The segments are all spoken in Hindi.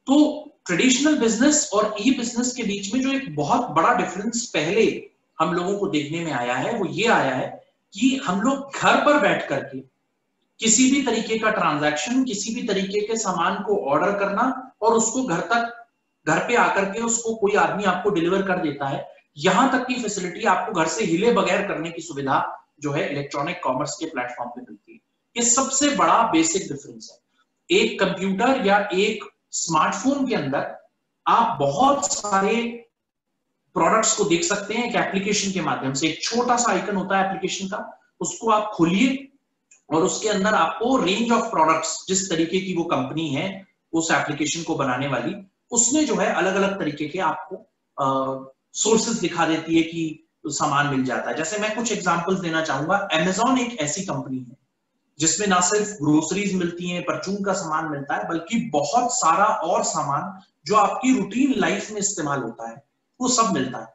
तो ट्रेडिशनल बिजनेस और ई बिजनेस के बीच में जो एक बहुत बड़ा डिफरेंस पहले हम लोगों को देखने में आया है वो ये आया है कि हम लोग घर पर बैठ करके किसी भी तरीके का ट्रांजैक्शन, किसी भी तरीके के सामान को ऑर्डर करना और उसको घर पे आकर के उसको कोई आदमी आपको डिलीवर कर देता है, यहां तक की फैसिलिटी आपको घर से हिले बगैर करने की सुविधा जो है इलेक्ट्रॉनिक कॉमर्स के प्लेटफॉर्म पे मिलती है। ये सबसे बड़ा बेसिक डिफरेंस है। एक कंप्यूटर या एक स्मार्टफोन के अंदर आप बहुत सारे प्रोडक्ट्स को देख सकते हैं एक एप्लीकेशन के माध्यम से। एक छोटा सा आइकन होता है एप्लीकेशन का, उसको आप खोलिए और उसके अंदर आपको रेंज ऑफ प्रोडक्ट्स, जिस तरीके की वो कंपनी है उस एप्लीकेशन को बनाने वाली, उसमें जो है अलग अलग तरीके के आपको सोर्सेस दिखा देती है कि सामान मिल जाता है। जैसे मैं कुछ एग्जांपल्स देना चाहूंगा। अमेजॉन एक ऐसी कंपनी है जिसमें ना सिर्फ ग्रोसरीज मिलती हैं, परचून का सामान मिलता है, बल्कि बहुत सारा और सामान जो आपकी रूटीन लाइफ में इस्तेमाल होता है वो सब मिलता है।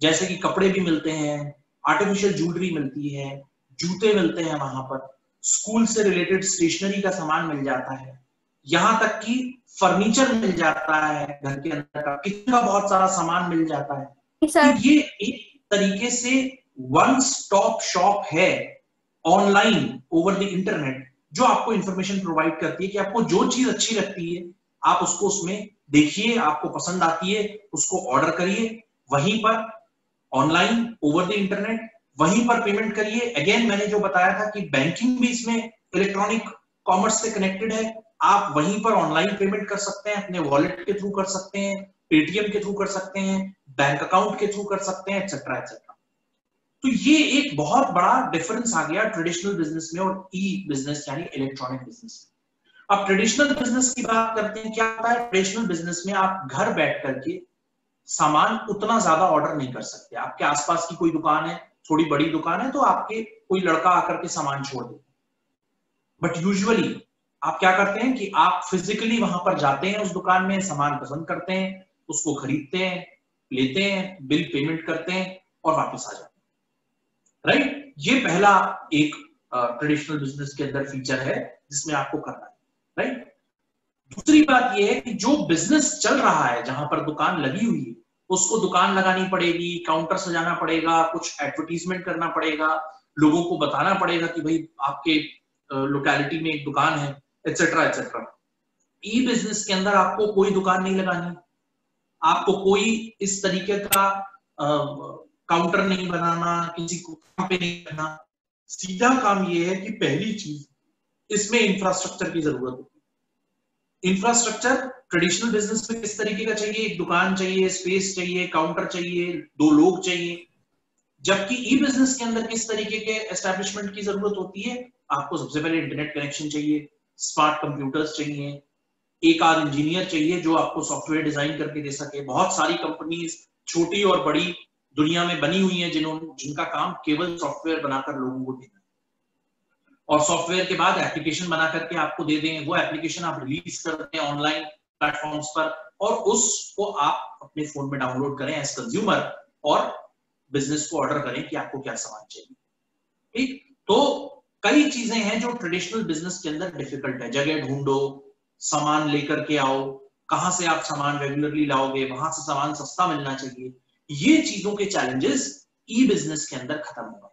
जैसे कि कपड़े भी मिलते हैं, आर्टिफिशियल ज्वेलरी मिलती है, जूते मिलते हैं वहां पर, स्कूल से रिलेटेड स्टेशनरी का सामान मिल जाता है, यहां तक कि फर्नीचर मिल जाता है, घर के अंदर का किचन का बहुत सारा सामान मिल जाता है। तो ये एक तरीके से वन स्टॉप शॉप है ऑनलाइन ओवर द इंटरनेट, जो आपको इंफॉर्मेशन प्रोवाइड करती है कि आपको जो चीज अच्छी लगती है आप उसको उसमें देखिए, आपको पसंद आती है उसको ऑर्डर करिए, वहीं पर ऑनलाइन ओवर द इंटरनेट, वहीं पर पेमेंट करिए। अगेन मैंने जो बताया था कि बैंकिंग भी इसमें इलेक्ट्रॉनिक कॉमर्स से कनेक्टेड है। आप वहीं पर ऑनलाइन पेमेंट कर सकते हैं, अपने वॉलेट के थ्रू कर सकते हैं, पेटीएम के थ्रू कर सकते हैं, बैंक अकाउंट के थ्रू कर सकते हैं, एक्सेट्रा एक्सेट्रा। तो ये एक बहुत बड़ा डिफरेंस आ गया ट्रेडिशनल बिजनेस में और ई बिजनेस यानी इलेक्ट्रॉनिक बिजनेस में। अब ट्रेडिशनल बिजनेस की बात करते हैं। क्या होता है ट्रेडिशनल बिजनेस में? आप घर बैठ करके सामान उतना ज्यादा ऑर्डर नहीं कर सकते। आपके आसपास की कोई दुकान है, थोड़ी बड़ी दुकान है, तो आपके कोई लड़का आकर के सामान छोड़ देता है। बट यूजुअली आप क्या करते हैं कि आप फिजिकली वहां पर जाते हैं, उस दुकान में सामान पसंद करते हैं, उसको खरीदते हैं, लेते हैं, बिल पेमेंट करते हैं और वापस आ जाते हैं। राइट? ये पहला एक ट्रेडिशनल बिजनेस के अंदर फीचर है जिसमें आपको करना है। राइट? दूसरी बात यह है कि जो बिजनेस चल रहा है, जहां पर दुकान लगी हुई है, उसको दुकान लगानी पड़ेगी, काउंटर सजाना पड़ेगा, कुछ एडवर्टीजमेंट करना पड़ेगा, लोगों को बताना पड़ेगा कि भाई आपके लोकेलिटी में एक दुकान है, एक्सेट्रा एक्सेट्रा। ई बिजनेस के अंदर आपको कोई दुकान नहीं लगानी, आपको कोई इस तरीके का काउंटर नहीं बनाना, किसी को काम पे नहीं करना। सीधा काम यह है कि पहली चीज इसमें इंफ्रास्ट्रक्चर की जरूरत होती है। इंफ्रास्ट्रक्चर ट्रेडिशनल बिजनेस में किस तरीके का चाहिए? एक दुकान चाहिए, स्पेस चाहिए, काउंटर चाहिए, 2 लोग चाहिए। जबकि ई बिजनेस के अंदर किस तरीके के एस्टेब्लिशमेंट की जरूरत होती है? आपको सबसे पहले इंटरनेट कनेक्शन चाहिए, स्मार्ट कंप्यूटर्स चाहिए, एक आध इंजीनियर चाहिए जो आपको सॉफ्टवेयर डिजाइन करके दे सके। बहुत सारी कंपनीज छोटी और बड़ी दुनिया में बनी हुई हैं जिनका काम केवल सॉफ्टवेयर बनाकर लोगों को देना है, और सॉफ्टवेयर के बाद एप्लीकेशन बना करके आपको दे दें। वो एप्लीकेशन आप रिलीज करते हैं ऑनलाइन प्लेटफॉर्म्स पर और उसको आप अपने फोन में डाउनलोड करें एज कंज्यूमर और बिजनेस को ऑर्डर करें कि आपको क्या सामान चाहिए। ठीक? तो कई चीजें हैं जो ट्रेडिशनल बिजनेस के अंदर डिफिकल्ट है। जगह ढूंढो, सामान लेकर के आओ, कहां से आप सामान रेगुलरली लाओगे, वहां से सामान सस्ता मिलना चाहिए। ये चीजों के चैलेंजेस ई बिजनेस के अंदर खत्म हो गए,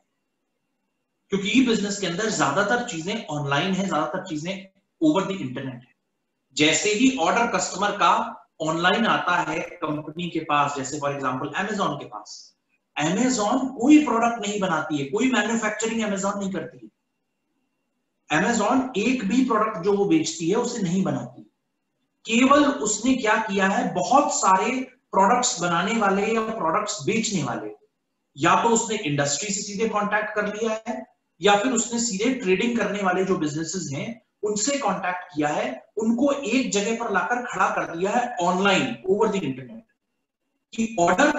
क्योंकि ई बिजनेस के अंदर ज्यादातर चीजें ऑनलाइन है, ज्यादातर चीजें ओवर द इंटरनेट है। जैसे ही ऑर्डर कस्टमर का ऑनलाइन आता है कंपनी के पास, जैसे फॉर एग्जांपल अमेजॉन के पास, अमेजॉन कोई प्रोडक्ट नहीं बनाती है, कोई मैन्युफैक्चरिंग अमेजॉन नहीं करती है। अमेजॉन एक भी प्रोडक्ट जो वो बेचती है उसे नहीं बनाती। केवल उसने क्या किया है, बहुत सारे प्रोडक्ट्स बनाने वाले या प्रोडक्ट्स बेचने वाले, या तो उसने इंडस्ट्री से सीधे कांटेक्ट कर लिया है या फिर उसने सीधे ट्रेडिंग करने वाले जो बिजनेसेस हैं उनसे कांटेक्ट किया है, उनको एक जगह पर लाकर खड़ा कर दिया है ऑनलाइन ओवर द इंटरनेट कि ऑर्डर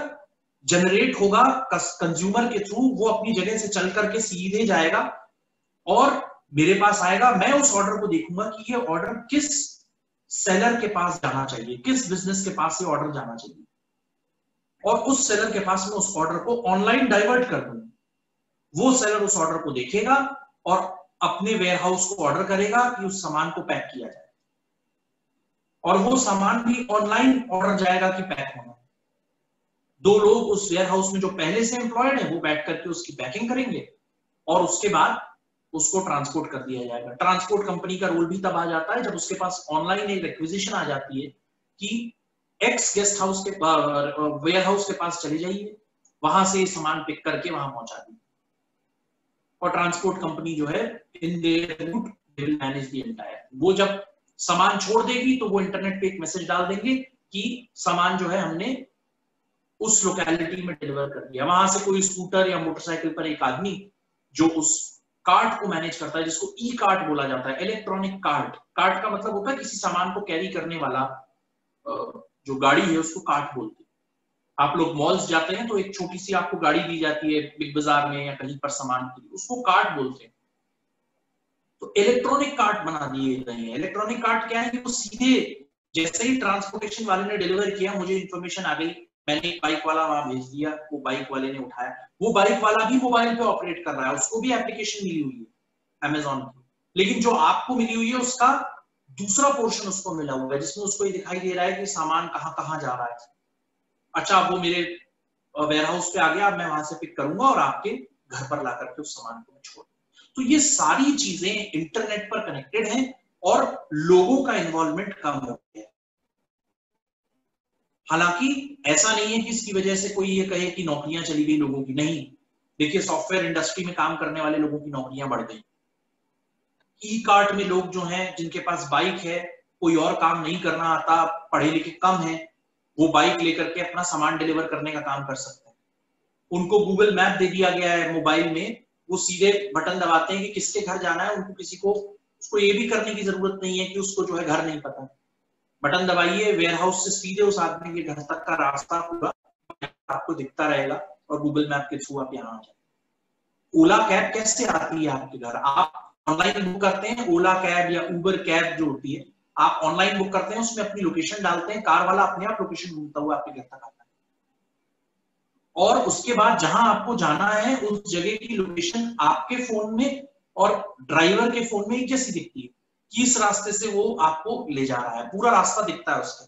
जनरेट होगा कंज्यूमर के थ्रू, वो अपनी जगह से चल करके सीधे जाएगा और मेरे पास आएगा। मैं उस ऑर्डर को देखूंगा कि ये ऑर्डर किस सेलर के पास जाना चाहिए, किस बिजनेस के पास ये ऑर्डर जाना चाहिए, और उस सेलर के पास में उस ऑर्डर को ऑनलाइन डाइवर्ट कर दूंगा। वो सेलर उस ऑर्डर को देखेगा और अपने वेयर हाउस को ऑर्डर करेगा कि उस सामान को पैक किया जाए। और वो सामान भी ऑनलाइन ऑर्डर जाएगा कि पैक होना। 2 लोग उस वेयर हाउस में जो पहले से एम्प्लॉयड है वो बैठ करके उसकी पैकिंग करेंगे और उसके बाद उसको ट्रांसपोर्ट कर दिया जाएगा। ट्रांसपोर्ट कंपनी का रोल भी तब आ जाता है जब उसके पास ऑनलाइन एक रिक्विजिशन आ जाती है कि एक्स गेस्ट हाउस के वेयर हाउस के पास चले जाइए, वहां से सामान पिक करके वहां पहुंचा दीजिए, और ट्रांसपोर्ट कंपनी जो है in their route they will manage the entire. वो जब सामान छोड़ देगी तो वो इंटरनेट पे एक मैसेज डाल देंगे कि सामान जो है हमने उस लोकेलिटी में डिलीवर कर दिया। वहां से कोई स्कूटर या मोटरसाइकिल पर एक आदमी जो उस कार्ट को मैनेज करता है, जिसको ई कार्ट बोला जाता है, इलेक्ट्रॉनिक कार्ट। कार्ट का मतलब होता है किसी सामान को कैरी करने वाला जो गाड़ी है उसको कार्ट बोलते हैं। आप लोग मॉल्स जाते हैं तो एक छोटी सी आपको गाड़ी दी जाती है बिग बाजार में या कहीं पर सामान के लिए, उसको कार्ट बोलते हैं। तो इलेक्ट्रॉनिक कार्ट बना दिए गए हैं। इलेक्ट्रॉनिक कार्ट क्या है कि वो सीधे जैसे ही ट्रांसपोर्टेशन वाले ने डिलीवर किया, मुझे इंफॉर्मेशन आ गई, मैंने एक बाइक वाला वहां भेज दिया, वो बाइक वाले ने उठाया, वो बाइक वाला भी मोबाइल पे ऑपरेट कर रहा है, उसको भी एप्लीकेशन मिली हुई है अमेजोन की, लेकिन जो आपको मिली हुई है उसका दूसरा पोर्शन उसको मिला हुआ है जिसमें उसको ये दिखाई दे रहा है कि सामान कहां कहां जा रहा है। अच्छा, वो मेरे वेयर हाउस पे आ गया, अब मैं वहां से पिक करूंगा और आपके घर पर ला करके उस सामान को मैं छोड़। तो ये सारी चीजें इंटरनेट पर कनेक्टेड हैं और लोगों का इन्वॉल्वमेंट कम हो गया। हालांकि ऐसा नहीं है कि इसकी वजह से कोई ये कहे कि नौकरियां चली गई लोगों की, नहीं। देखिए, सॉफ्टवेयर इंडस्ट्री में काम करने वाले लोगों की नौकरियां बढ़ गई। ई कार्ट में लोग जो हैं जिनके पास बाइक है, कोई और काम नहीं करना आता, पढ़े लिखे कम है, वो बाइक लेकर के अपना सामान डिलीवर करने का काम कर सकते हैं। उनको गूगल मैप दे दिया गया है मोबाइल में, वो सीधे बटन दबाते हैं कि किसके घर जाना है। उनको किसी को उसको ये भी करने की जरूरत नहीं है कि उसको जो है घर नहीं पता। बटन दबाइए, वेयर हाउस से सीधे उस आदमी के घर तक का रास्ता पूरा आपको दिखता रहेगा और गूगल मैप के थ्रू आप यहाँ आ जाए। ओला कैब कैसे आती है आपके घर? आप ऑनलाइन बुक करते हैं, ओला कैब या उबर कैब जो होती है, आप ऑनलाइन बुक करते हैं, उसमें अपनी लोकेशन डालते हैं, कार वाला अपने आप लोकेशन ढूंढता हुआ आपके घर तक आता है, और उसके बाद जहां आपको जाना है उस जगह की लोकेशन आपके फोन में और ड्राइवर के फोन में एक जैसी दिखती है कि इस रास्ते से वो आपको ले जा रहा है, पूरा रास्ता दिखता है उसका।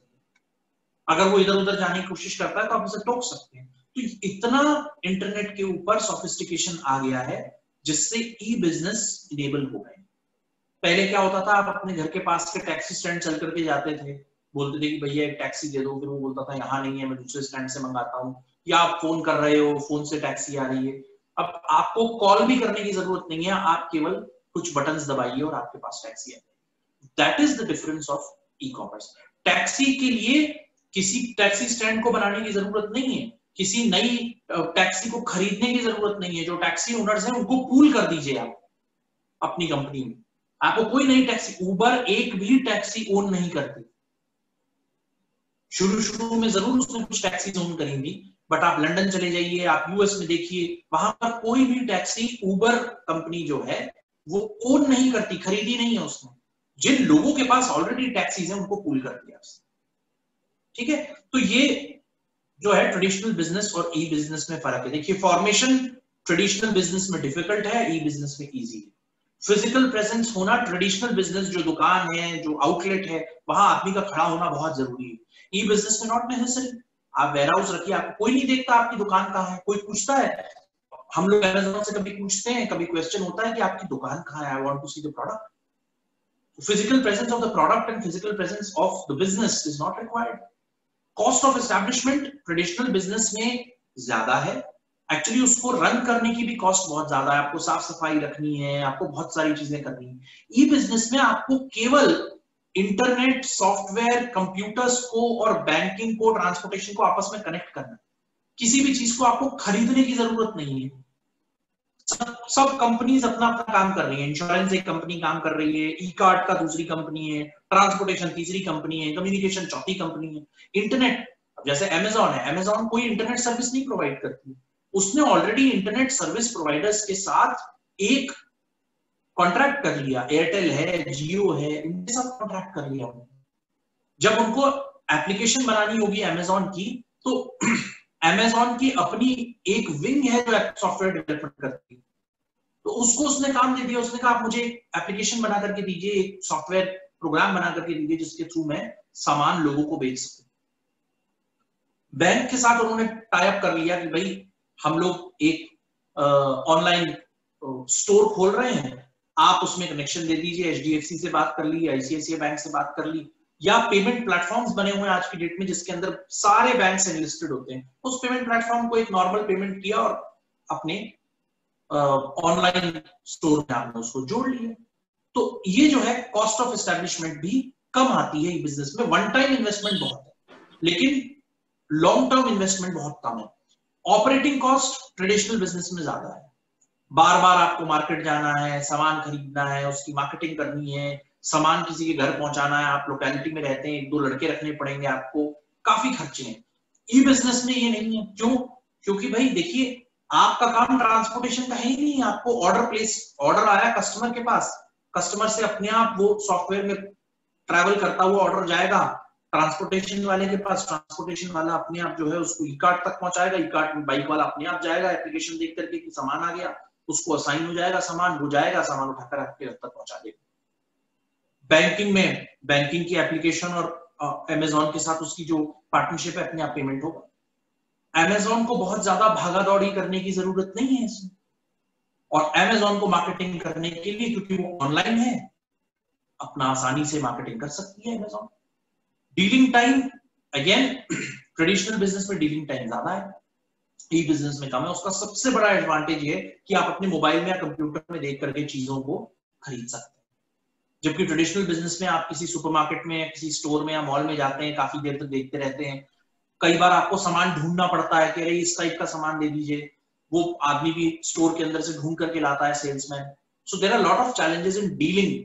अगर वो इधर उधर जाने की कोशिश करता है तो आप उसे टोक सकते हैं। तो इतना इंटरनेट के ऊपर सोफिस्टिकेशन आ गया है जिससे ई बिजनेस इनेबल हो गए। पहले क्या होता था, आप अपने घर के पास के टैक्सी स्टैंड चल करके जाते थे, बोलते थे कि भैया एक टैक्सी दे दो, फिर वो बोलता था यहाँ नहीं है, मैं दूसरे स्टैंड से मंगाता हूँ, या आप फोन कर रहे हो, फोन से टैक्सी आ रही है। अब आपको कॉल भी करने की जरूरत नहीं है, आप केवल कुछ बटन्स दबाइए और आपके पास टैक्सी आ जाएगी। That is the difference of e commerce. Taxi के लिए किसी टैक्सी स्टैंड को बनाने की जरूरत नहीं है, किसी नई टैक्सी को खरीदने की जरूरत नहीं है। जो टैक्सी ओनर्स हैं उनको पूल कर दीजिए आप अपनी कंपनी में। आपको कोई नई टैक्सी, उबर एक भी टैक्सी ओन नहीं करती। शुरू में जरूर उसने कुछ टैक्सी ओन करी थी, बट आप लंदन चले जाइए, आप यूएस में देखिए, वहां पर कोई भी टैक्सी उबर कंपनी जो है वो ओन नहीं करती, खरीदी नहीं है उसने। जिन लोगों के पास ऑलरेडी टैक्सीज है उनको पूल कर दिया उसने। ठीक है, तो ये जो है ट्रेडिशनल बिजनेस और ई बिजनेस में फर्क है। देखिए, फॉर्मेशन ट्रेडिशनल बिजनेस में डिफिकल्ट है, ई बिजनेस में इजी है। फिजिकल प्रेजेंस होना, ट्रेडिशनल बिजनेस जो दुकान है, जो आउटलेट है, वहां आदमी का खड़ा होना बहुत जरूरी है। ई बिजनेस में नॉट नेसेसरी। आप वेयर हाउस रखिए, आपको कोई नहीं देखता आपकी दुकान कहाँ है। कोई पूछता है, हम लोग अमेज़न से कभी पूछते हैं, कभी क्वेश्चन होता है कि आपकी दुकान कहाँ है, I want to see the product. Physical presence of the product and physical presence of the business is not required. Cost of establishment traditional business में ज्यादा है, एक्चुअली उसको रन करने की भी कॉस्ट बहुत ज्यादा है, आपको साफ सफाई रखनी है, आपको बहुत सारी चीजें करनी है। ई बिजनेस में आपको केवल इंटरनेट, सॉफ्टवेयर, कंप्यूटर्स को और बैंकिंग को, ट्रांसपोर्टेशन को आपस में कनेक्ट करना। किसी भी चीज को आपको खरीदने की जरूरत नहीं है। सब कंपनीज अपना अपना काम कर रही है। इंश्योरेंस एक कंपनी काम कर रही है, ई कार्ड का दूसरी कंपनी है, ट्रांसपोर्टेशन तीसरी कंपनी है, कम्युनिकेशन चौथी कंपनी है, इंटरनेट जैसे अमेजॉन है, अमेजॉन कोई इंटरनेट सर्विस नहीं प्रोवाइड करती, उसने ऑलरेडी इंटरनेट सर्विस प्रोवाइडर्स के साथ एक कॉन्ट्रैक्ट कर लिया। एयरटेल है, जियो है, इनके साथ कॉन्ट्रैक्ट कर लिया उन्होंने। जब उनको एप्लीकेशन बनानी होगी अमेजॉन की, तो अमेजॉन की अपनी एक विंग है जो सॉफ्टवेयर डेवलपमेंट करती है, तो उसको उसने काम दे दिया। उसने कहा आप मुझे एप्लीकेशन बना करके दीजिए, एक सॉफ्टवेयर प्रोग्राम बना करके दीजिए जिसके थ्रू मैं सामान लोगों को बेच सकूं। बैंक के साथ उन्होंने टाई अप कर लिया कि भाई हम लोग एक ऑनलाइन स्टोर खोल रहे हैं, आप उसमें कनेक्शन दे दीजिए, एचडीएफसी से बात कर ली, आईसीआईसीआई बैंक से बात कर ली, या पेमेंट प्लेटफॉर्म्स बने हुए हैं आज की डेट में जिसके अंदर सारे बैंक एनलिस्टेड होते हैं, उस पेमेंट प्लेटफॉर्म को एक नॉर्मल पेमेंट किया और अपने ऑनलाइन स्टोर में आपने उसको जोड़ लिया। तो ये जो है कॉस्ट ऑफ एस्टैब्लिशमेंट भी कम आती है बिजनेस में। वन टाइम इन्वेस्टमेंट बहुत है लेकिन लॉन्ग टर्म इन्वेस्टमेंट बहुत कम है। ऑपरेटिंग कॉस्ट ट्रेडिशनल बिजनेस में ज्यादा है, बार बार आपको मार्केट जाना है, सामान खरीदना है, उसकी मार्केटिंग करनी है, सामान किसी के घर पहुंचाना है, आप लोकेलिटी में रहते हैं, 1-2 लड़के रखने पड़ेंगे आपको, काफी खर्चे हैं। ई बिजनेस में ये नहीं है। क्यों? क्योंकि भाई देखिए आपका काम ट्रांसपोर्टेशन का है ही नहीं, आपको ऑर्डर आया कस्टमर के पास, कस्टमर से अपने आप वो सॉफ्टवेयर में ट्रैवल करता हुआ ऑर्डर जाएगा ट्रांसपोर्टेशन वाले के पास, ट्रांसपोर्टेशन वाला अपने आप जो है उसको ई कार्ट तक पहुंचाएगा, ई कार्ट में बाइक वाला अपने आप जाएगा एप्लीकेशन देख करके कि सामान आ गया, उसको असाइन हो जाएगा सामान, वो जाएगा सामान उठाकर आपके घर तक पहुंचा देगा। बैंकिंग में बैंकिंग की एप्लीकेशन और अमेजॉन के साथ उसकी जो पार्टनरशिप है अपने आप पेमेंट होगा। अमेजॉन को बहुत ज्यादा भागा दौड़ी करने की जरूरत नहीं है इसमें, और अमेजॉन को मार्केटिंग करने के लिए क्योंकि वो ऑनलाइन है अपना आसानी से मार्केटिंग कर सकती है Amazon. Dealing time again traditional business में डीलिंग टाइम ज्यादा है, ई बिजनेस में कम है। उसका सबसे बड़ा एडवांटेज ये कि आप अपने मोबाइल में या कंप्यूटर में देख करके चीजों को खरीद सकते हैं, जबकि ट्रेडिशनल बिजनेस में आप किसी सुपरमार्केट में या किसी स्टोर में या मॉल में जाते हैं, काफी देर तक देखते रहते हैं, कई बार आपको सामान ढूंढना पड़ता है कि अरे इस टाइप का सामान दे दीजिए, वो आदमी भी स्टोर के अंदर से ढूंढ करके लाता है salesman. So there are lot of challenges in dealing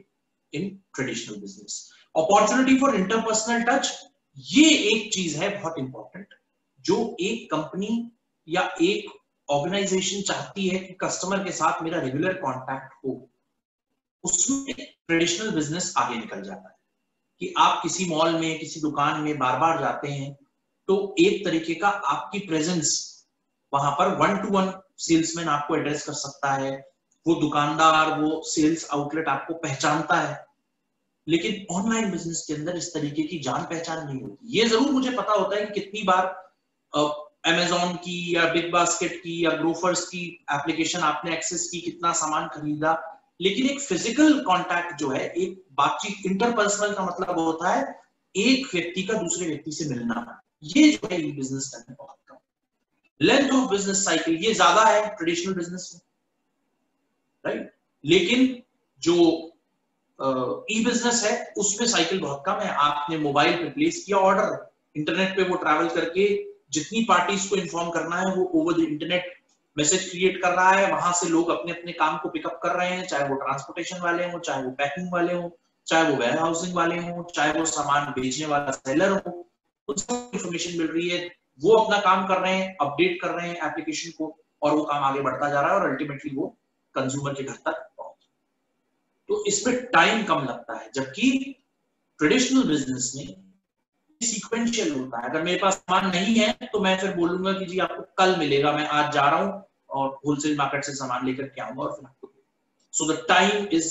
in traditional business. Opportunity for interpersonal touch, ये एक चीज है बहुत इंपॉर्टेंट जो एक कंपनी या एक ऑर्गेनाइजेशन चाहती है कि कस्टमर के साथ मेरा रेगुलर कांटेक्ट हो, उसमें ट्रेडिशनल बिजनेस आगे निकल जाता है। कि आप किसी मॉल में किसी दुकान में बार बार जाते हैं तो एक तरीके का आपकी प्रेजेंस वहां पर 1-to-1 सेल्समैन आपको एड्रेस कर सकता है, वो दुकानदार वो सेल्स आउटलेट आपको पहचानता है। लेकिन ऑनलाइन बिजनेस के अंदर इस तरीके की जान पहचान नहीं होती। ये जरूर मुझे पता होता है कि कितनी बार अमेजॉन की या बिग बास्केट की या ग्रोफर्स की एप्लीकेशन आपने एक्सेस की, कितना सामान खरीदा, लेकिन एक फिजिकल कांटेक्ट जो है, एक बातचीत, इंटरपर्सनल का मतलब होता है एक व्यक्ति का दूसरे व्यक्ति से मिलना, ये जो है ये बिजनेस करने बहुत कम। लेंथ ऑफ बिजनेस साइकिल ये ज्यादा है ट्रेडिशनल बिजनेस में, राइट, लेकिन जो ई बिजनेस है उसमें साइकिल बहुत कम है। आपने मोबाइल पे प्लेस किया ऑर्डर, इंटरनेट पे वो ट्रैवल करके जितनी पार्टीज को इन्फॉर्म करना है वो over the internet message create कर रहा है, वहां से लोग अपने अपने काम को पिकअप कर रहे हैं, चाहे वो ट्रांसपोर्टेशन वाले हो, चाहे वो पैकिंग वाले हो, चाहे वो वेयर हाउसिंग वाले हो, चाहे वो सामान बेचने वाला सेलर हो, उसको इंफॉर्मेशन मिल रही है, वो अपना काम कर रहे हैं, अपडेट कर रहे हैं एप्लीकेशन को, और वो काम आगे बढ़ता जा रहा है और अल्टीमेटली वो कंज्यूमर के घर तक पहुंच। तो इसमें टाइम कम लगता है, जबकि ट्रेडिशनल बिजनेस में सीक्वेंशियल होता है। अगर मेरे पास सामान नहीं है तो मैं फिर बोलूंगा कि जी आपको कल मिलेगा, मैं आज जा रहा हूं और होलसेल मार्केट से सामान लेकर के आऊंगा और फिर आपको। So the time is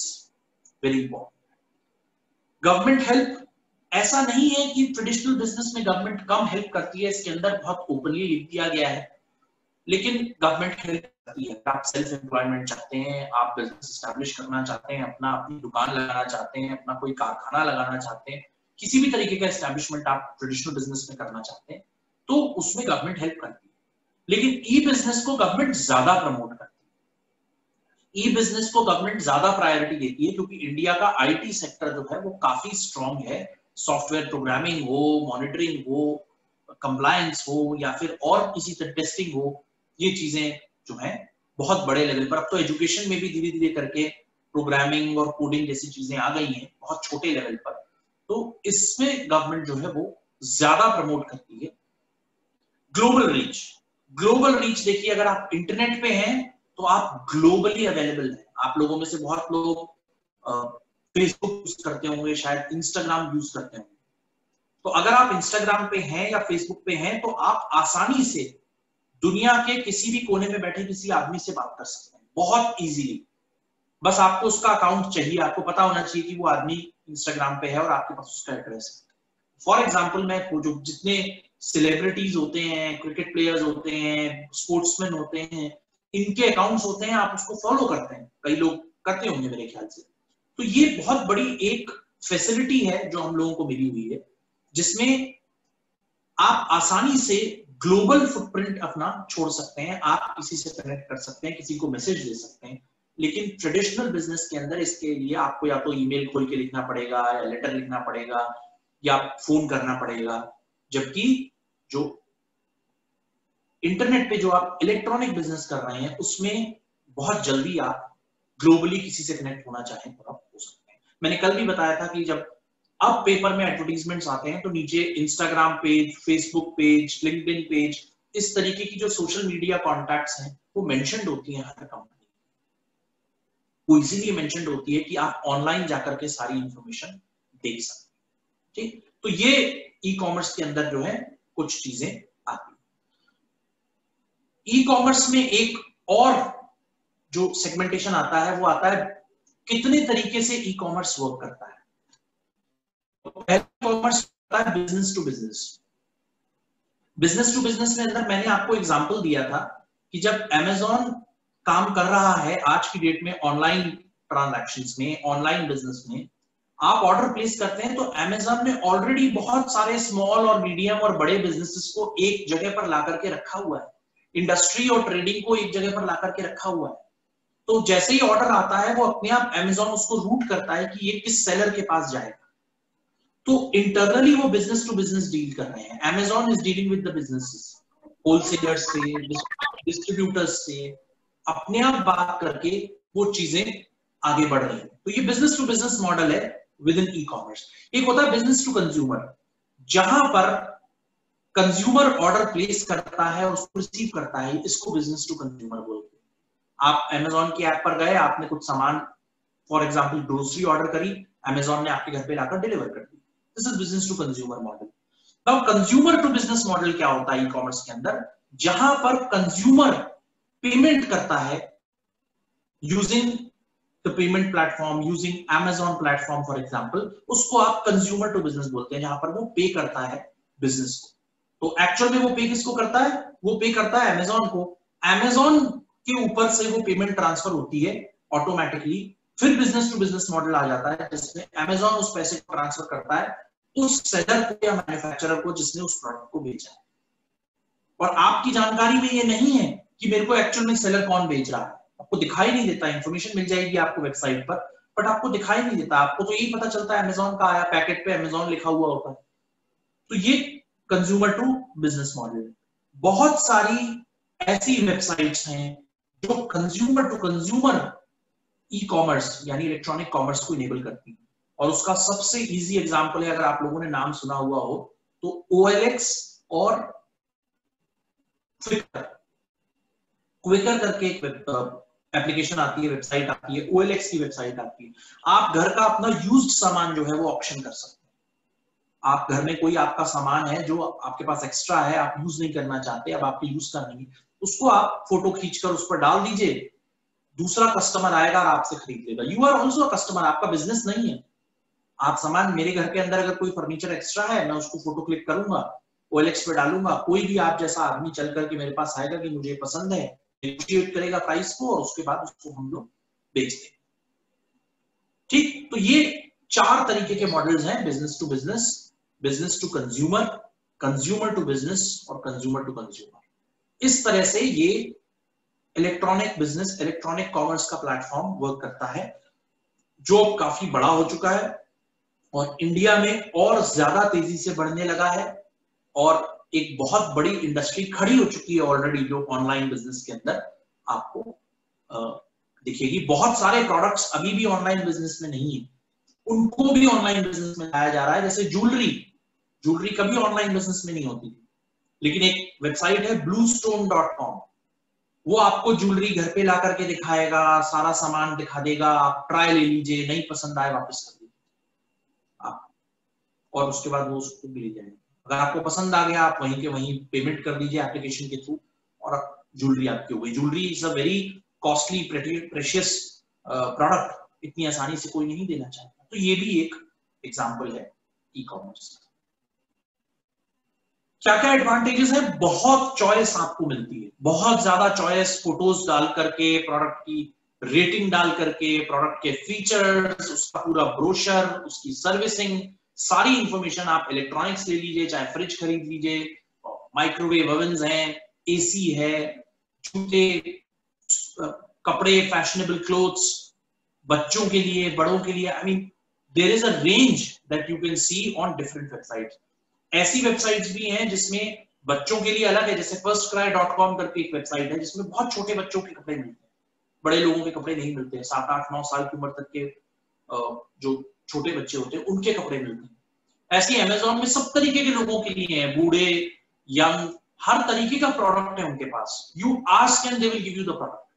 very important. Government help, ऐसा नहीं है कि ट्रेडिशनल बिजनेस में गवर्नमेंट कम हेल्प करती है, इसके अंदर बहुत ओपनली लिख दिया गया है, लेकिन गवर्नमेंट हेल्प करती है। आप सेल्फ एम्प्लॉयमेंट चाहते हैं, आप बिजनेस एस्टैब्लिश करना चाहते हैं, अपनी दुकान लगाना चाहते हैं, अपना कोई कारखाना लगाना चाहते हैं, किसी भी तरीके का एस्टैब्लिशमेंट आप ट्रेडिशनल बिजनेस में करना चाहते हैं, तो उसमें गवर्नमेंट हेल्प करती है। लेकिन ई बिजनेस को गवर्नमेंट ज्यादा प्रमोट करती है, ई बिजनेस को गवर्नमेंट ज्यादा प्रायोरिटी देती है, क्योंकि इंडिया का आईटी सेक्टर जो है वो काफी स्ट्रॉन्ग है। सॉफ्टवेयर प्रोग्रामिंग हो, मॉनिटरिंग हो, कंप्लायंस हो, या फिर और किसी तरह टेस्टिंग हो, ये चीजें जो है बहुत बड़े लेवल पर, अब तो एजुकेशन में भी धीरे धीरे करके प्रोग्रामिंग और कोडिंग जैसी चीजें आ गई हैं बहुत छोटे लेवल पर, तो इसमें गवर्नमेंट जो है वो ज्यादा प्रमोट करती है। ग्लोबल रीच, ग्लोबल रीच देखिए, अगर आप इंटरनेट पे हैं तो आप ग्लोबली अवेलेबल हैं। आप लोगों में से बहुत लोग फेसबुक यूज करते होंगे, शायद इंस्टाग्राम यूज करते होंगे, तो अगर आप इंस्टाग्राम पे हैं या फेसबुक पे हैं तो आप आसानी से दुनिया के किसी भी कोने में बैठे किसी आदमी से बात कर सकते हैं बहुत इजीली। बस आपको उसका अकाउंट चाहिए, आपको पता होना चाहिए कि वो आदमी इंस्टाग्राम पे है और आपके पास उसका एड्रेस है। फॉर एग्जाम्पल मैं जो जितने सेलिब्रिटीज होते हैं, क्रिकेट प्लेयर्स होते हैं, स्पोर्ट्समैन होते हैं, इनके अकाउंट्स होते हैं, आप उसको फॉलो करते हैं, कई लोग करते होंगे मेरे ख्याल से। तो ये बहुत बड़ी एक फैसिलिटी है जो हम लोगों को मिली हुई है, जिसमें आप आसानी से ग्लोबल फुटप्रिंट अपना छोड़ सकते हैं, आप किसी से कनेक्ट कर सकते हैं, किसी को मैसेज दे सकते हैं। लेकिन ट्रेडिशनल बिजनेस के अंदर इसके लिए आपको या तो ईमेल खोल के लिखना पड़ेगा, या लेटर लिखना पड़ेगा, या फोन करना पड़ेगा। जबकि जो इंटरनेट पे जो आप इलेक्ट्रॉनिक बिजनेस कर रहे हैं, उसमें बहुत जल्दी आप ग्लोबली किसी से कनेक्ट होना चाहें तो आप हो सकते हैं। मैंने कल भी बताया था कि जब अब पेपर में एडवर्टीजमेंट्स आते हैं तो नीचे Instagram page, Facebook page, LinkedIn page, इस तरीके की जो सोशल मीडिया कॉन्टैक्ट्स हैं वो मेंशन्ड होती हैं हर कंपनी। वो इसीलिए मेंशन्ड होती है कि आप ऑनलाइन जाकर के सारी इंफॉर्मेशन देख सकते हैं। ठीक, तो ये ई कॉमर्स के अंदर जो है कुछ चीजें आती हैं। ई कॉमर्स में एक और जो सेगमेंटेशन आता है वो आता है कितने तरीके से ई कॉमर्स वर्क करता है। पहले कॉमर्स होता है business to business. Business to business में अंदर मैंने आपको एग्जांपल दिया था कि जब अमेज़न काम कर रहा है आज की डेट में ऑनलाइन ट्रांजैक्शंस में, ऑनलाइन बिजनेस में, आप ऑर्डर प्लेस करते हैं तो अमेज़न ने ऑलरेडी बहुत सारे स्मॉल और मीडियम और बड़े बिजनेसेस को एक जगह पर ला करके रखा हुआ है, इंडस्ट्री और ट्रेडिंग को एक जगह पर ला करके रखा हुआ है। तो जैसे ही ऑर्डर आता है वो अपने आप अमेज़न उसको रूट करता है कि ये किस सेलर के पास जाएगा। तो इंटरनली वो बिजनेस टू बिजनेस डील कर रहे हैं। Amazon is dealing with the businesses, wholesalers से, डिस्ट्रीब्यूटर्स से, अपने आप बात करके वो चीजें आगे बढ़ रही हैं। तो ये बिजनेस टू बिजनेस मॉडल है विद इन ई कॉमर्स। एक होता है बिजनेस टू कंज्यूमर, जहां पर कंज्यूमर ऑर्डर प्लेस करता है और उसको रिसीव करता है, इसको बिजनेस टू कंज्यूमर बोलते हैं। आप अमेज़न की ऐप पर गए, आपने कुछ सामान फॉर एग्जांपल ग्रोसरी ऑर्डर करी, अमेज़न ने आपके घर पे लाकर डिलीवर कर दी। This is business to consumer model. अब कंज्यूमर टू बिजनेस मॉडल क्या होता है ई कॉमर्स के अंदर, जहां पर कंज्यूमर पेमेंट करता है using the payment platform, using Amazon platform for example, उसको आप कंज्यूमर टू बिजनेस बोलते हैं, जहां पर वो पे करता है बिजनेस को। तो एक्चुअल में वो पे किसको करता है? वो पे करता है Amazon को। Amazon के ऊपर से वो पेमेंट ट्रांसफर होती है ऑटोमेटिकली। फिर बिजनेस टू बिजनेस मॉडल आ जाता है जिसमें Amazon उस पैसे को ट्रांसफर करता है उस सेलर को या मैन्युफैक्चरर को जिसने उस प्रोडक्ट को बेचा है। और आपकी जानकारी में ये नहीं है कि मेरे को एक्चुअल में सेलर कौन बेच रहा है, आपको दिखाई नहीं देता। इंफॉर्मेशन मिल जाएगी आपको वेबसाइट पर, बट आपको दिखाई नहीं देता। आपको तो यही पता चलता है Amazon का आया, पैकेट पे Amazon लिखा हुआ होता है। तो ये कंज्यूमर टू बिजनेस मॉडल है। बहुत सारी ऐसी वेबसाइट्स हैं जो consumer to consumer e commerce यानी इलेक्ट्रॉनिक कॉमर्स को इनेबल करती है। और उसका सबसे इजी एग्जांपल है, अगर आप लोगों ने नाम सुना हुआ हो तो OLX और क्विकर करके एक एप्लीकेशन आती है, वेबसाइट आती है, OLX की वेबसाइट आती है। आप घर का अपना यूज्ड सामान जो है वो ऑप्शन कर सकते हैं। आप घर में कोई आपका सामान है जो आपके पास एक्स्ट्रा है, आप यूज नहीं करना चाहते, अब आपके यूज का नहीं, उसको आप फोटो खींचकर उस पर डाल दीजिए, दूसरा कस्टमर आएगा और आपसे खरीद लेगा। You are also a customer, आपका बिजनेस नहीं है। आप सामान, मेरे घर के अंदर अगर कोई फर्नीचर एक्स्ट्रा है, मैं उसको फोटो क्लिक करूंगा, OLX पे डालूंगा, कोई भी आप जैसा आदमी चल करके मेरे पास आएगा कि मुझे पसंद है, नेगोशिएट करेगा प्राइस को और उसके बाद उसको हम लोग बेच देंगे। ठीक, तो ये 4 तरीके के मॉडल्स हैं, business to business, business to consumer, consumer to business और कंज्यूमर टू कंज्यूमर। इस तरह से ये इलेक्ट्रॉनिक बिजनेस, इलेक्ट्रॉनिक कॉमर्स का प्लेटफॉर्म वर्क करता है, जो काफी बड़ा हो चुका है और इंडिया में और ज्यादा तेजी से बढ़ने लगा है। और एक बहुत बड़ी इंडस्ट्री खड़ी हो चुकी है ऑलरेडी, जो ऑनलाइन बिजनेस के अंदर आपको दिखेगी। बहुत सारे प्रोडक्ट्स अभी भी ऑनलाइन बिजनेस में नहीं है, उनको भी ऑनलाइन बिजनेस में लाया जा रहा है। जैसे ज्वेलरी कभी ऑनलाइन बिजनेस में नहीं होती थी, लेकिन एक वेबसाइट है bluestone.com, वो आपको ज्वेलरी घर पे ला करके दिखाएगा, सारा सामान दिखा देगा, आप ट्राई ले लीजिए, नहीं पसंद आए वापस कर दीजिए आप, और उसके बाद वो उसको मिल जाएगा। अगर आपको पसंद आ गया, आप वहीं के वहीं पेमेंट कर दीजिए एप्लीकेशन के थ्रू और ज्वेलरी आपकी हो गई। Jewellery is a very costly precious product, इतनी आसानी से कोई नहीं देना चाहता। तो ये भी एक एग्जाम्पल है ई कॉमर्स। क्या क्या एडवांटेजेस है? बहुत चॉइस आपको मिलती है, बहुत ज्यादा चॉइस, फोटोज डाल करके, प्रोडक्ट की रेटिंग डाल करके, प्रोडक्ट के फीचर्स, उसका पूरा ब्रोशर, उसकी सर्विसिंग, सारी इंफॉर्मेशन आप इलेक्ट्रॉनिक्स ले लीजिए, चाहे फ्रिज खरीद लीजिए, माइक्रोवेव ओवन्स हैं, एसी है, जूते, कपड़े, फैशनेबल क्लोथ्स, बच्चों के लिए, बड़ों के लिए। I mean there is a range that you can see on different websites. ऐसी वेबसाइट्स भी हैं जिसमें बच्चों के लिए अलग है, जैसे firstcry.com करके एक वेबसाइट है जिसमें बहुत छोटे बच्चों के कपड़े मिलते हैं, बड़े लोगों के कपड़े नहीं मिलते हैं। 7, 8, 9 साल की उम्र तक के जो छोटे बच्चे होते हैं उनके कपड़े मिलते हैं। ऐसी अमेजोन में सब तरीके के लोगों के लिए है, बूढ़े, यंग, हर तरीके का प्रोडक्ट है उनके पास। You ask and they will give you the product.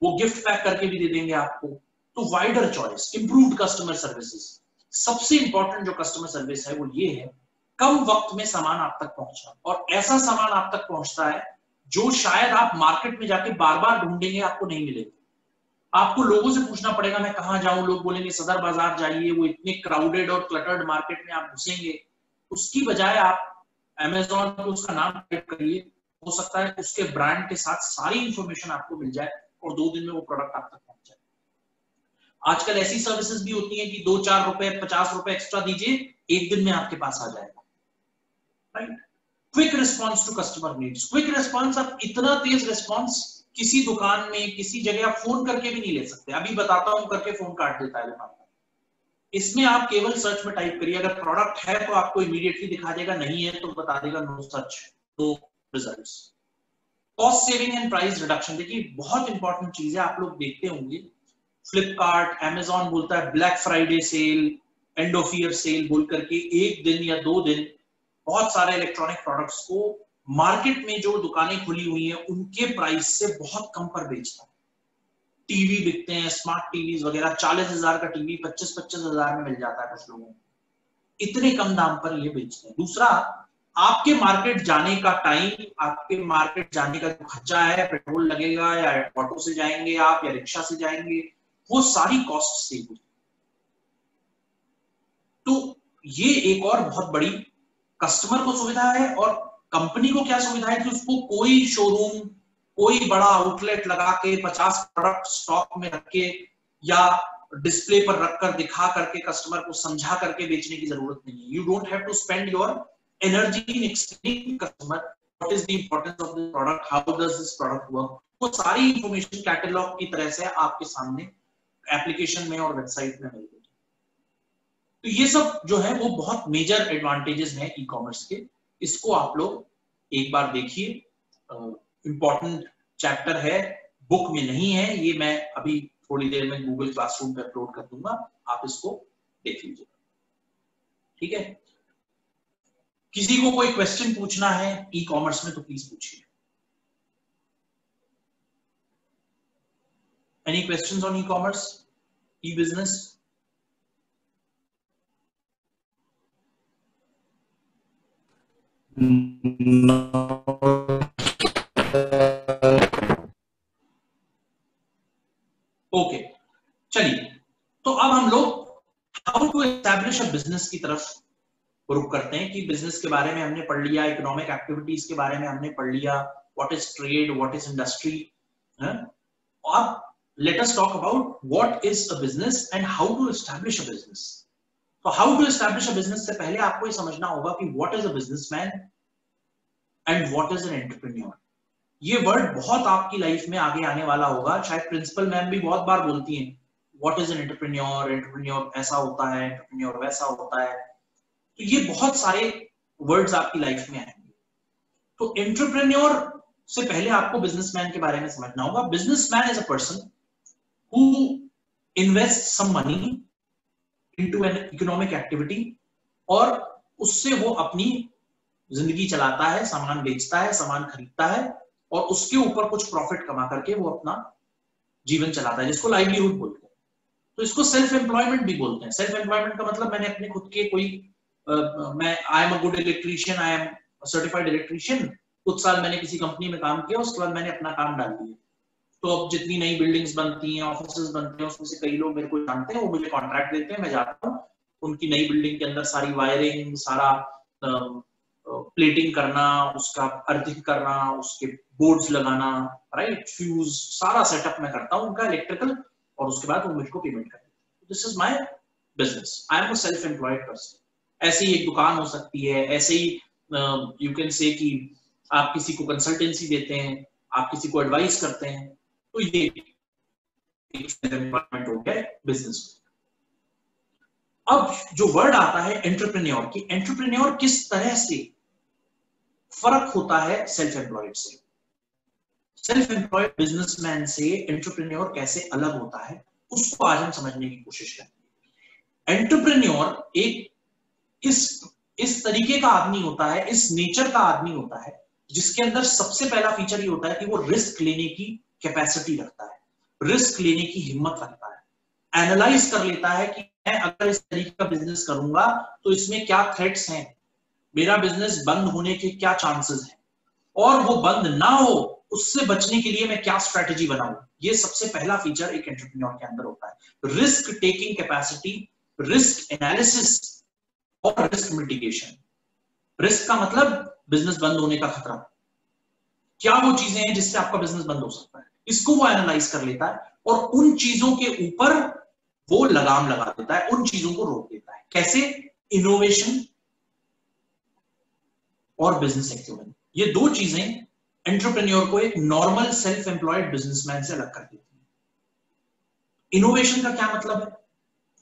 वो गिफ्ट पैक करके भी दे देंगे आपको। तो wider choice, improved customer services. सबसे इंपॉर्टेंट जो कस्टमर सर्विस है वो ये है, कम वक्त में सामान आप तक पहुंचना, और ऐसा सामान आप तक पहुंचता है जो शायद आप मार्केट में जाके बार बार ढूंढेंगे आपको नहीं मिलेगा। आपको लोगों से पूछना पड़ेगा मैं कहां जाऊं, लोग बोलेंगे सदर बाजार जाइए, वो इतने क्राउडेड और क्लटर्ड मार्केट में आप घुसेंगे। उसकी बजाय आप अमेजोन पे उसका नाम टाइप करिए, हो सकता है उसके ब्रांड के साथ सारी इंफॉर्मेशन आपको मिल जाए और 2 दिन में वो प्रोडक्ट आप तक पहुंच जाए। आजकल ऐसी सर्विसेज भी होती हैं कि 2-4 रुपए, 50 रुपए एक्स्ट्रा दीजिए, 1 दिन में आपके पास आ जाएगा। Right? Quick response to customer needs. Quick response, आप इतना तेज रिस्पॉन्स किसी दुकान में, किसी जगह आप फोन करके भी नहीं ले सकते। अभी बताता हूं करके फोन काट देता है दुकान। इसमें आप केवल सर्च में टाइप करिए, अगर प्रोडक्ट है तो आपको इमीडिएटली दिखा देगा, नहीं है तो बता देगा no search, no results. Cost saving and price reduction, देखिए बहुत इंपॉर्टेंट चीज है। आप लोग देखते होंगे फ्लिपकार्ट, अमेजॉन बोलता है black Friday sale, end of year cell बोल करके 1 दिन या 2 दिन बहुत सारे इलेक्ट्रॉनिक प्रोडक्ट्स को मार्केट में जो दुकानें खुली हुई हैं उनके प्राइस से बहुत कम पर बेचता है। टीवी बिकते हैं, स्मार्ट टीवी वगैरह, 40,000 का टीवी 25-25 हजार में मिल जाता है कुछ लोगों को, इतने कम दाम पर ये बेचते हैं। दूसरा, आपके मार्केट जाने का टाइम, आपके मार्केट जाने का जो खर्चा है, पेट्रोल लगेगा या ऑटो से जाएंगे आप या रिक्शा से जाएंगे, वो सारी कॉस्ट सेव होती है। तो ये एक और बहुत बड़ी कस्टमर को सुविधा है, और कंपनी को क्या सुविधा है कि उसको कोई शोरूम, कोई बड़ा आउटलेट लगा के 50 प्रोडक्ट स्टॉक में रख के या डिस्प्ले पर रखकर दिखा करके कस्टमर को समझा करके बेचने की जरूरत नहीं है। You don't have to spend your energy in explaining customer what is the importance of the product, how does this product work. वो सारी इंफॉर्मेशन कैटलॉग की तरह से आपके सामने एप्लीकेशन में और वेबसाइट में मिल। तो ये सब जो है वो बहुत मेजर एडवांटेजेस हैं ई कॉमर्स के। इसको आप लोग एक बार देखिए, इंपॉर्टेंट चैप्टर है, बुक में नहीं है ये, मैं अभी थोड़ी देर में गूगल क्लासरूम पे अपलोड कर दूंगा, आप इसको देख लीजिए। ठीक है? किसी को कोई क्वेश्चन पूछना है ई कॉमर्स में तो प्लीज पूछिए। Any questions on e commerce, e business? Okay, चलिए तो अब हम लोग how to establish a business की तरफ रुक करते हैं कि बिजनेस के बारे में हमने पढ़ लिया, इकोनॉमिक एक्टिविटीज के बारे में हमने पढ़ लिया, what is trade, what is industry. अब let us talk about what is a business and how to establish a business. तो how to establish a business से पहले आपको ये समझना होगा कि what is a businessman and what is an entrepreneur. ये वर्ड बहुत आपकी लाइफ में आगे आने वाला होगा, शायद प्रिंसिपल मैम भी बहुत बार बोलती हैं what is an entrepreneur, entrepreneur ऐसा होता है, एंटरप्रेन्योर वैसा होता है। तो ये बहुत सारे वर्ड्स आपकी लाइफ में आएंगे। तो एंटरप्रेन्योर से पहले आपको बिजनेसमैन के बारे में समझना होगा। Businessman is a person who invest some money into an economic activity, और उससे वो अपनी जिंदगी चलाता है, सामान बेचता है, सामान खरीदता है, और उसके ऊपर कुछ प्रॉफिट कमा करके वो अपना जीवन चलाता है, जिसको लाइवलीहुड बोलते हैं। तो इसको सेल्फ एम्प्लॉयमेंट भी बोलते हैं। सेल्फ एम्प्लॉयमेंट का मतलब मैंने अपने खुद के कोई मैं I am a good electrician, I am certified electrician, कुछ साल मैंने किसी कंपनी में काम किया, उसके बाद मैंने अपना काम डाल दिया। तो अब जितनी नई बिल्डिंग्स बनती हैं, ऑफिसेज बनते हैं, उसमें से कई लोग मेरे को जानते हैं, वो मुझे कॉन्ट्रैक्ट देते हैं, मैं जाता हूँ, उनकी नई बिल्डिंग के अंदर सारी वायरिंग, सारा प्लेटिंग करना, उसका अर्थिंग करना, उसके बोर्ड्स लगाना, राइट, फ्यूज, सारा सेटअप मैं करता हूँ उनका इलेक्ट्रिकल, और उसके बाद वो मुझको पेमेंट करते हैं। This is my business, I am a self employed person. ऐसे ही एक दुकान हो सकती है, ऐसे ही यू कैन से कि आप किसी को कंसल्टेंसी देते हैं, आप किसी को एडवाइस करते हैं, तो ये एम्प्लॉयमेंट हो गया बिजनेस। अब जो वर्ड आता है एंटरप्रेन्योर की, एंटरप्रेन्योर किस तरह से फर्क होता है सेल्फ एम्प्लॉयड से, सेल्फ एम्प्लॉयड बिजनेसमैन से एंटरप्रेन्योर कैसे अलग होता है, उसको आज हम समझने की कोशिश करेंगे। एंटरप्रेन्योर एक इस तरीके का आदमी होता है, इस नेचर का आदमी होता है, जिसके अंदर सबसे पहला फीचर ये होता है कि वो रिस्क लेने की कैपेसिटी रखता है, रिस्क लेने की हिम्मत रखता है, एनालाइज कर लेता है कि मैं अगर इस तरीके का बिजनेस करूंगा तो इसमें क्या थ्रेट्स हैं, मेरा बिजनेस बंद होने के क्या चांसेस हैं, और वो बंद ना हो उससे बचने के लिए मैं क्या स्ट्रेटेजी बनाऊं। ये सबसे पहला फीचर एक एंटरप्रेन्योर के अंदर होता है, risk taking capacity, risk analysis और रिस्क मिटिगेशन। रिस्क का मतलब बिजनेस बंद होने का खतरा, क्या वो चीजें हैं जिससे आपका बिजनेस बंद हो सकता है, इसको वो एनालाइज कर लेता है और उन चीजों के ऊपर वो लगाम लगा देता है, उन चीजों को रोक देता है। कैसे? इनोवेशन और बिजनेस एक्यूमेन, ये दो चीजें एंटरप्रेन्योर को एक नॉर्मल सेल्फ एम्प्लॉयड बिजनेसमैन से अलग कर देती है। इनोवेशन का क्या मतलब है,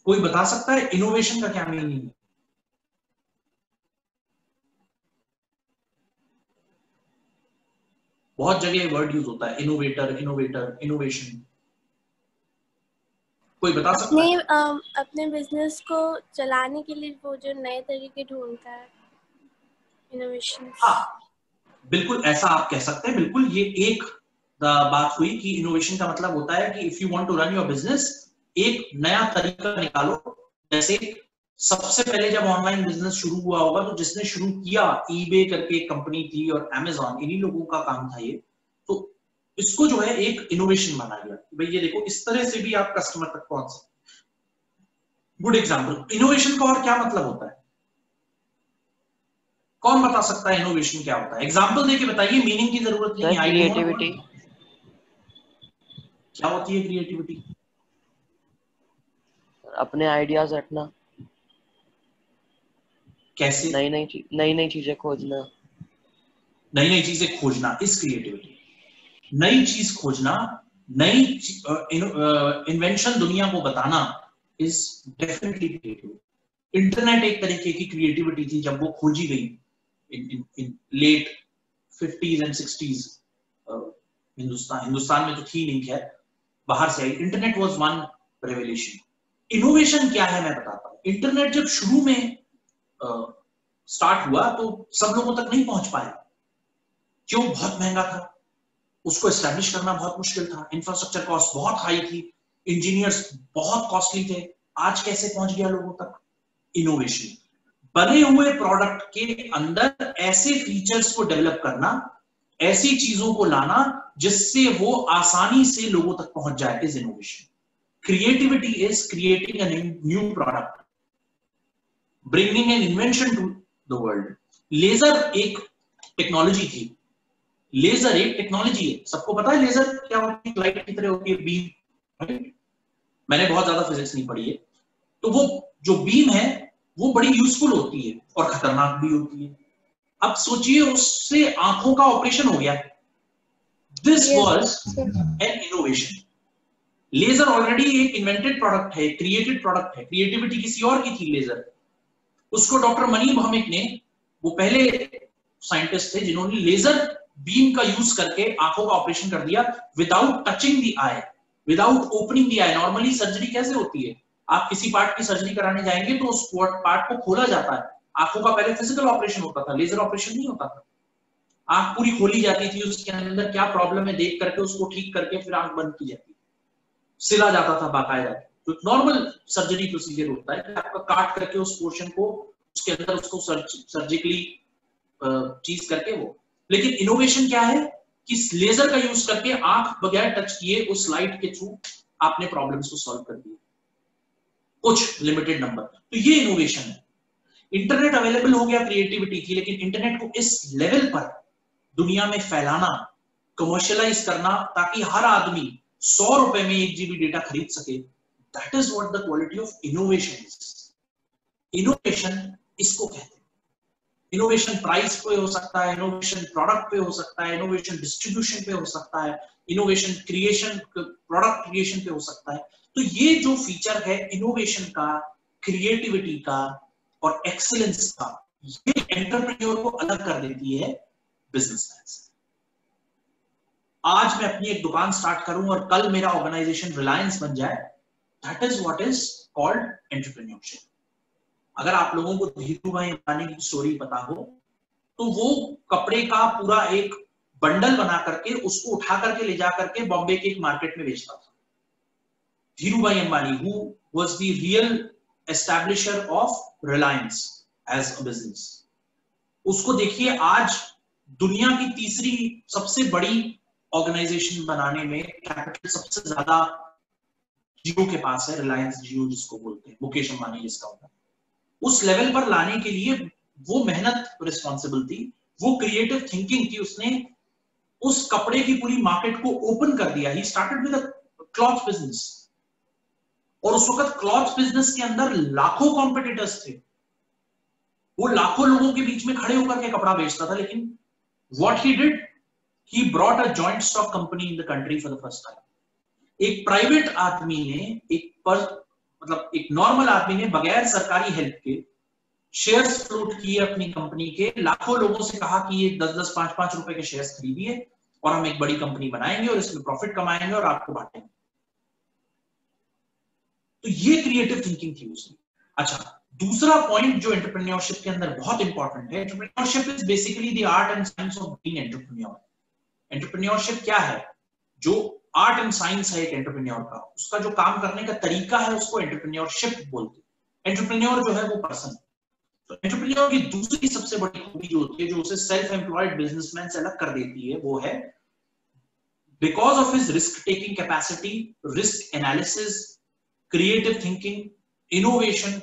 कोई बता सकता है? इनोवेशन का क्या मीनिंग है? बहुत जगह वर्ड यूज होता है, इनोवेटर, इनोवेटर, इनोवेशन, कोई बता सकता है? अपने बिजनेस को चलाने के लिए वो जो नए तरीके ढूंढता है, इनोवेशन। हाँ, बिल्कुल ऐसा आप कह सकते हैं। बिल्कुल, ये एक बात हुई कि इनोवेशन का मतलब होता है कि if you want to run your business, एक नया तरीका निकालो। जैसे सबसे पहले जब ऑनलाइन बिजनेस शुरू हुआ होगा तो जिसने शुरू किया, ईबे करके एक कंपनी थी और अमेज़न, इन्हीं लोगों का काम था ये। तो इसको जो है एक इनोवेशन माना गया, भाई ये देखो इस तरह से भी आप कस्टमर तक पहुंच सकते। Good example. इनोवेशन का और क्या मतलब होता है, कौन बता सकता है इनोवेशन क्या होता है? एग्जांपल देके बताइए, मीनिंग की जरूरत नहीं है। क्रिएटिविटी। क्या होती है क्रिएटिविटी? अपने आइडियाज रखना, कैसे? नई नई चीजें खोजना, नई नई चीजें खोजना इस क्रिएटिविटी। नई चीज खोजना, नई इन्वेंशन दुनिया को बताना इज डेफिनेटली क्रिएटिविटी। इंटरनेट एक तरीके की क्रिएटिविटी थी जब वो खोजी गई इन late 50s and 60s। Hindustan में तो थी नहीं, खैर बाहर से आई। Internet was one revolution. Innovation क्या है मैं बताता हूं। इंटरनेट जब शुरू में स्टार्ट हुआ तो सब लोगों तक नहीं पहुंच पाया, क्यों? बहुत महंगा था, उसको एस्टैब्लिश करना बहुत मुश्किल था, इंफ्रास्ट्रक्चर कॉस्ट बहुत हाई थी, इंजीनियर्स बहुत कॉस्टली थे। आज कैसे पहुंच गया लोगों तक? इनोवेशन, बने हुए प्रोडक्ट के अंदर ऐसे फीचर्स को डेवलप करना, ऐसी चीजों को लाना जिससे वो आसानी से लोगों तक पहुंच जाए, is innovation. Creativity is creating a new product, bringing an invention to the world. Laser एक टेक्नोलॉजी थी, लेजर एक टेक्नोलॉजी है। सबको पता है लेजर क्या होती है? लाइट की तरह होती है, बीम, राइट? मैंने बहुत ज्यादा फिजिक्स नहीं पढ़ी है, तो वो जो बीम है वो बड़ी यूजफुल होती है और खतरनाक भी होती है। अब सोचिए उससे आंखों का ऑपरेशन हो गया। This was an innovation. Laser already एक इन्वेंटेड प्रोडक्ट है, क्रिएटेड प्रोडक्ट है, क्रिएटिविटी किसी और की थी लेजर। उसको डॉक्टर मनी भौमिक ने, वो पहले साइंटिस्ट थे जिन्होंने लेजर बीम का यूज करके आंखों का ऑपरेशन कर दिया without touching the I, without opening the I. Normally surgery कैसे होती है? आप किसी पार्ट की सर्जरी कराने जाएंगे तो उस पार्ट को खोला जाता है, आंखों का पहले फिजिकल ऑपरेशन होता था, लेजर ऑपरेशन नहीं होता था। आंख पूरी खोली जाती थी, उसके अंदर क्या प्रॉब्लम है देख करके उसको ठीक करके फिर आंख बंद की जाती, सिला जाता था बाकायदा। तो नॉर्मल सर्जरी प्रोसीजर होता है कि आपका काट करके उस पोर्शन को, उसके अंदर उसको सर्जिकली चीज करके वो। लेकिन इनोवेशन क्या है कि लेजर का यूज करके आंख बगैर टच किए उस लाइट के थ्रू आपने प्रॉब्लम्स को सॉल्व कर दिया। कुछ लिमिटेड नंबर। तो ये इनोवेशन है। इंटरनेट अवेलेबल हो गया क्रिएटिविटी की, लेकिन इंटरनेट को इस लेवल पर दुनिया में फैलाना, कमर्शियलाइज करना, ताकि हर आदमी 100 रुपए में 1 GB डेटा खरीद सके, that is what the quality of innovation is. Innovation इसको कहते हैं। इनोवेशन प्राइस पे हो सकता है, इनोवेशन प्रोडक्ट पे हो सकता है, इनोवेशन डिस्ट्रीब्यूशन पे हो सकता है, इनोवेशन क्रिएशन, प्रोडक्ट क्रिएशन पे हो सकता है। तो ये जो फीचर है इनोवेशन का, क्रिएटिविटी का और एक्सीलेंस का, ये एंटरप्रेन्योर को अलग कर देती है बिजनेसमैन से। आज मैं अपनी एक दुकान स्टार्ट करूं और कल मेरा ऑर्गेनाइजेशन रिलायंस बन जाए, that is what is called entrepreneurship. अगर आप लोगों को धीरू भाई अंबानी की स्टोरी पता हो, तो वो कपड़े का पूरा एक बंडल बना करके उसको उठा करके ले जा करके बॉम्बे के एक मार्केट में बेचता था। Dhirubhai Ambani, who was the real establisher of Reliance as a business. उसको देखिए आज दुनिया की तीसरी सबसे बड़ी ऑर्गेनाइजेशन बनाने में कैपिटल सबसे ज्यादा जियो के पास है, रिलायंस जियो जिसको बोलते हैं, मुकेश अंबानी जिसका होता है। उस लेवल पर लाने के लिए वो मेहनत रिस्पॉन्सिबल थी, वो क्रिएटिव थिंकिंग थी। उसने उस कपड़े की पूरी मार्केट को ओपन कर दिया। He started with a cloth business, और उस वक्त क्लॉथ बिजनेस के अंदर लाखों कॉम्पिटिटर्स थे। वो लाखों लोगों के बीच में खड़े होकर के कपड़ा बेचता था, लेकिन what he did, he brought a joint stock company in the country for the first time. एक प्राइवेट आदमी ने, एक नॉर्मल आदमी ने बगैर सरकारी हेल्प के शेयर्स फ्लोट किए अपनी कंपनी के, लाखों लोगों से कहा कि ये 10-10, 5-5 रुपए के शेयर्स खरीदिए और हम एक बड़ी कंपनी बनाएंगे और इसमें प्रॉफिट कमाएंगे और आपको बांटेंगे। तो ये क्रिएटिव थिंकिंग थी उसकी। अच्छा, दूसरा पॉइंट जो एंटरप्रेन्योरशिप के अंदर बहुत इंपॉर्टेंट है, entrepreneurship is basically the art and science of being entrepreneur. Entrepreneurship क्या है? जो आर्ट एंड साइंस है एक एंटरप्रेन्योर का, उसका जो काम करने का तरीका है उसको एंटरप्रेन्योरशिप बोलते हैं। एंटरप्रेन्योर जो है वो पर्सन। तो एंटरप्रेन्योर की दूसरी सबसे बड़ी खूबी जो होती है, जो उसे सेल्फ एम्प्लॉयड बिजनेसमैन से अलग कर देती है, वो है because of his risk taking capacity, risk analysis, creative thinking, innovation,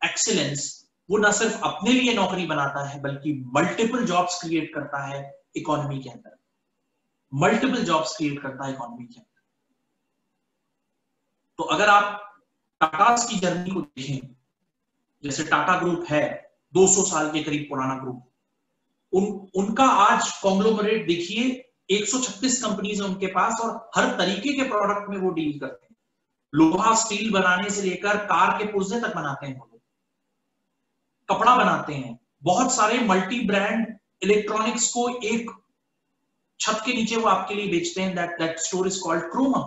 excellence, वो न सिर्फ अपने लिए नौकरी बनाता है बल्कि मल्टीपल जॉब्स क्रिएट करता है इकोनॉमी के अंदर। मल्टीपल जॉब्स क्रिएट करता है इकोनॉमी के अंदर। तो अगर आप टाटास की जर्नी को देखें, जैसे टाटा ग्रुप है 200 साल के करीब पुराना ग्रुप, उनका आज कॉन्ग्लोमरेट देखिए, 136 कंपनीज है उनके पास और हर तरीके के प्रोडक्ट में वो डील करते हैं। लोहा स्टील बनाने से लेकर कार के पुर्जे तक बनाते हैं, वो कपड़ा बनाते हैं, बहुत सारे मल्टी ब्रांड इलेक्ट्रॉनिक्स को एक छत के नीचे वो आपके लिए बेचते हैं। That store is called Croma.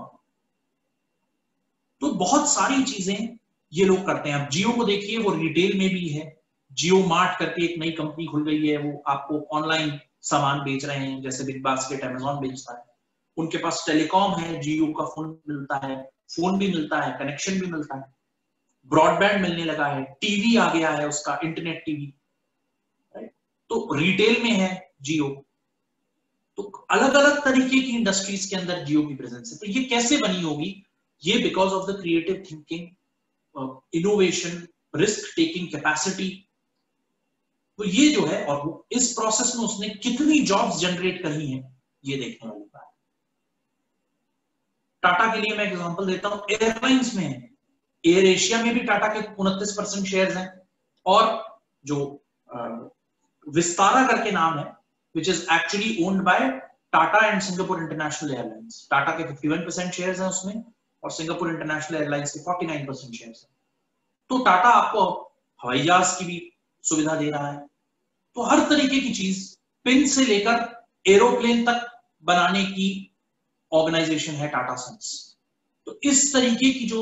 तो बहुत सारी चीजें ये लोग करते हैं। अब जियो को देखिए, वो रिटेल में भी है। जियो मार्ट करके एक नई कंपनी खुल गई है, वो आपको ऑनलाइन सामान बेच रहे हैं, जैसे बिग बास्केट अमेज़न बेचता है। उनके पास टेलीकॉम है, जियो का फोन मिलता है, फोन भी मिलता है, कनेक्शन भी मिलता है, ब्रॉडबैंड मिलने लगा है, टीवी आ गया है उसका, इंटरनेट टीवी। तो रिटेल में है जियो। तो अलग अलग तरीके की इंडस्ट्रीज के अंदर जियो की प्रेजेंस है। तो ये कैसे बनी होगी? ये because of the creative thinking, innovation, risk taking capacity. तो ये जो है, और वो इस प्रोसेस में उसने कितनी जॉब्स जनरेट करी हैं, ये देखने वाली बात है। टाटा के लिए मैं एग्जांपल देता हूं, एयरलाइंस में है, एयर एशिया में भी टाटा के 29% शेयर्स हैं, और जो विस्तारा करके नाम है, which is actually owned by Tata and Singapore International Airlines. Tata के 51% शेयर्स हैं उसमें, और सिंगापुर इंटरनेशनल एयरलाइंस के 49% शेयर्स हैं। तो टाटा आपको हवाई जहाज की भी सुविधा दे रहा है। तो हर तरीके की चीज, पिन से लेकर एरोप्लेन तक बनाने की ऑर्गेनाइजेशन है टाटा सन्स। तो इस तरीके की जो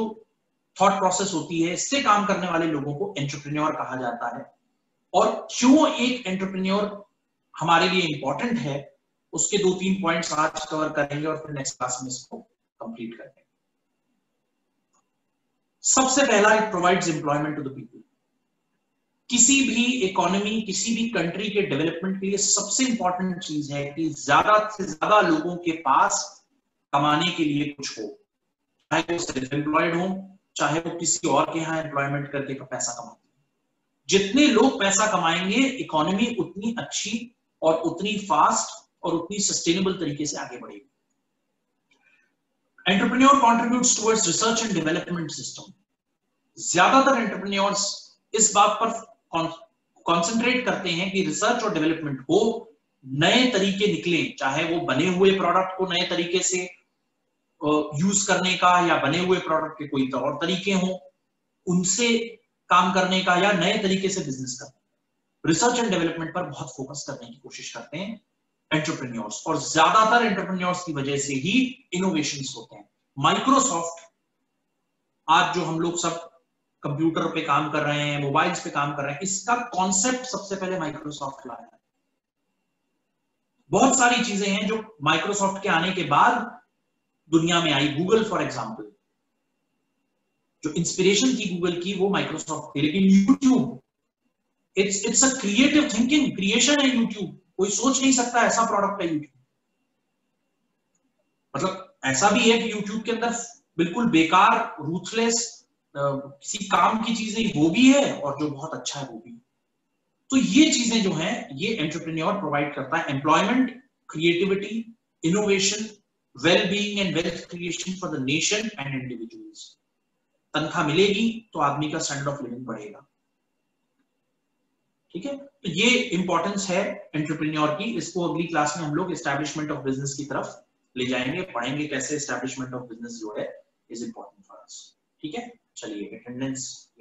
थॉट प्रोसेस होती है, इससे काम करने वाले लोगों को एंटरप्रेन्योर कहा जाता है। और क्यों एक एंटरप्रेन्योर हमारे लिए इंपॉर्टेंट है, उसके 2-3 पॉइंट्स आज कवर करेंगे और फिर नेक्स्ट क्लास में इसको कंप्लीट करेंगे। सबसे पहला, it provides employment to the people. किसी भी इकोनॉमी, किसी भी कंट्री के डेवलपमेंट के लिए सबसे इंपॉर्टेंट चीज है कि ज्यादा से ज्यादा लोगों के पास कमाने के लिए कुछ हो, चाहे वो सेल्फ एम्प्लॉयड हो, चाहे वो किसी और के यहाँ एम्प्लॉयमेंट करके पैसा कमाते हैं। जितने लोग पैसा कमाएंगे इकोनॉमी उतनी अच्छी और उतनी फास्ट और उतनी सस्टेनेबल तरीके से आगे बढ़ेगी। Entrepreneur contributes towards research and development system. ज्यादातर एंटरप्रेन्योर्स इस बात पर कॉन्सेंट्रेट करते हैं कि रिसर्च और डेवलपमेंट हो, नए तरीके निकले, चाहे वो बने हुए प्रोडक्ट को नए तरीके से यूज करने का या बने हुए प्रोडक्ट के कोई और तरीके हो उनसे काम करने का, या नए तरीके से बिजनेस करने। रिसर्च एंड डेवलपमेंट पर बहुत फोकस करने की कोशिश करते हैं एंटरप्रेन्योर्स, और ज्यादातर एंटरप्रेन्योर्स की वजह से ही इनोवेशंस होते हैं। माइक्रोसॉफ्ट, आज जो हम लोग सब कंप्यूटर पे काम कर रहे हैं, मोबाइल्स पे काम कर रहे हैं, इसका कॉन्सेप्ट सबसे पहले माइक्रोसॉफ्ट लाया है। बहुत सारी चीजें हैं जो माइक्रोसॉफ्ट के आने के बाद दुनिया में आई। गूगल फॉर एग्जांपल, जो इंस्पिरेशन थी गूगल की वो माइक्रोसॉफ्ट थी। लेकिन YouTube, it's a creative thinking, creation है यूट्यूब। कोई सोच नहीं सकता ऐसा प्रोडक्ट है यूट्यूब। मतलब ऐसा भी है कि यूट्यूब के अंदर बिल्कुल बेकार, रूथलेस, किसी काम की चीजें वो भी है और जो बहुत अच्छा है वो भी है। तो ये चीजें जो हैं ये एंटरप्रेन्योर प्रोवाइड करता है। Employment, creativity, innovation, well-being and wealth creation for the nation and individuals. तनख्वाह मिलेगी तो आदमी का स्टैंडर्ड ऑफ लिविंग बढ़ेगा। ठीक है, तो ये इंपॉर्टेंस है एंटरप्रेन्योर की। इसको अगली क्लास में हम लोग एस्टैब्लिशमेंट ऑफ बिजनेस की तरफ ले जाएंगे, पढ़ेंगे कैसे एस्टैब्लिशमेंट ऑफ बिजनेस जो है इज इंपॉर्टेंट फॉर अस। ठीक है, चलिए अटेंडेंस